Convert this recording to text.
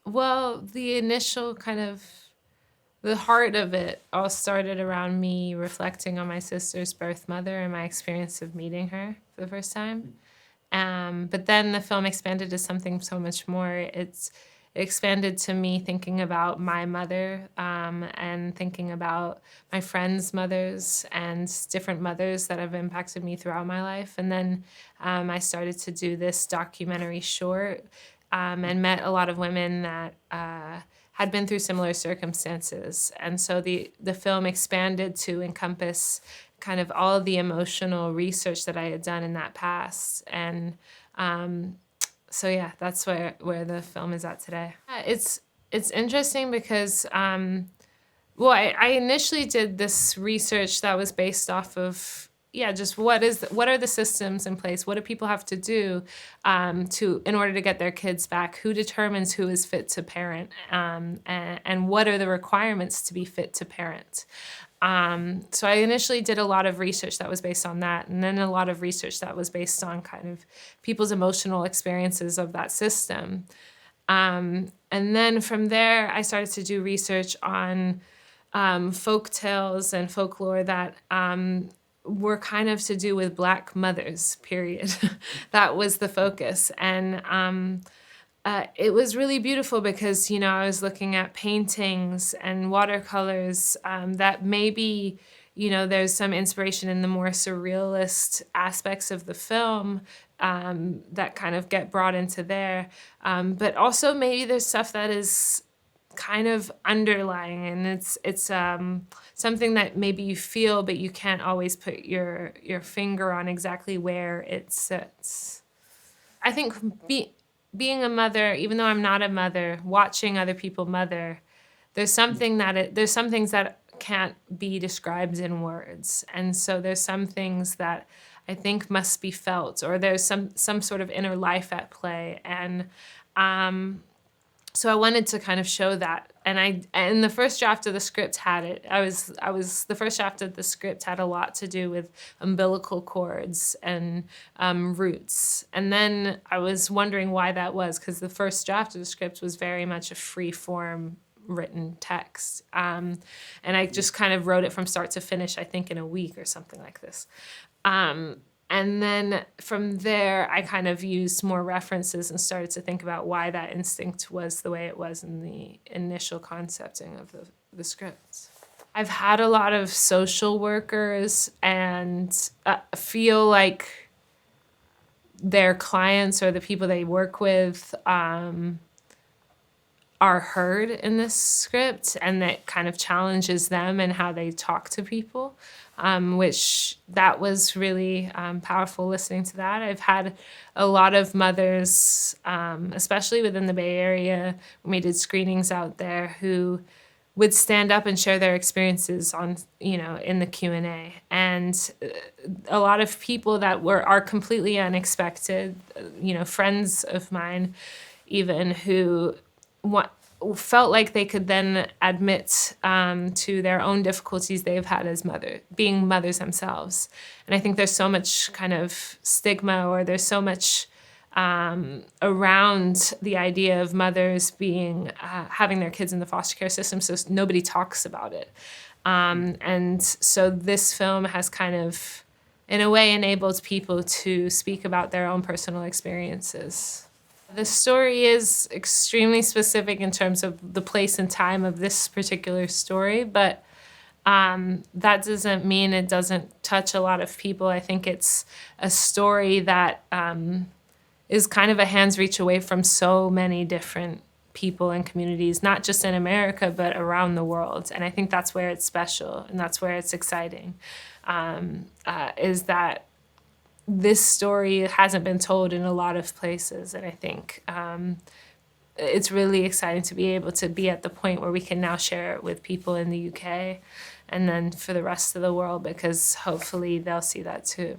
Well, the initial kind of the heart of it all started around me reflecting on my sister's birth mother and my experience of meeting her for the first time. But then the film expanded to something so much more. It expanded to me thinking about my mother and thinking about my friends' mothers and different mothers that have impacted me throughout my life. And then I started to do this documentary short and met a lot of women that had been through similar circumstances. And so the film expanded to encompass kind of all of the emotional research that I had done in that past. And so yeah, that's where the film is at today. It's interesting because well, I initially did this research that was based off of just what are the systems in place? What do people have to do in order to get their kids back? Who determines who is fit to parent? And what are the requirements to be fit to parent? So I initially did a lot of research that was based on that, and then a lot of research that was based on kind of people's emotional experiences of that system. And then from there, I started to do research on folk tales and folklore that were kind of to do with Black mothers, period. That was the focus. And it was really beautiful because, I was looking at paintings and watercolors that maybe, there's some inspiration in the more surrealist aspects of the film that kind of get brought into there. But also maybe there's stuff that is kind of underlying, and it's something that maybe you feel, but you can't always put your finger on exactly where it sits. I think being a mother, even though I'm not a mother, watching other people mother, there's some things that can't be described in words, and so there's some things that I think must be felt, or there's some sort of inner life at play, and so I wanted to kind of show that, and the first draft of the script had it. The first draft of the script had a lot to do with umbilical cords and roots, and then I was wondering why that was, because the first draft of the script was very much a free form written text, and I just kind of wrote it from start to finish, I think in a week or something like this. And then from there, I kind of used more references and started to think about why that instinct was the way it was in the initial concepting of the script. I've had a lot of social workers and feel like their clients or the people they work with are heard in this script, and that kind of challenges them and how they talk to people, which that was really powerful listening to that. I've had a lot of mothers, especially within the Bay Area, when we did screenings out there, who would stand up and share their experiences on, in the Q&A. And a lot of people that are completely unexpected, friends of mine even, who felt like they could then admit to their own difficulties they've had as being mothers themselves. And I think there's so much kind of stigma, or there's so much around the idea of mothers having their kids in the foster care system, so nobody talks about it. And so this film has kind of, in a way, enabled people to speak about their own personal experiences. The story is extremely specific in terms of the place and time of this particular story, but that doesn't mean it doesn't touch a lot of people. I think it's a story that is kind of a hand's reach away from so many different people and communities, not just in America, but around the world. And I think that's where it's special, and that's where it's exciting, is that this story hasn't been told in a lot of places, and I think it's really exciting to be able to be at the point where we can now share it with people in the UK and then for the rest of the world, because hopefully they'll see that too.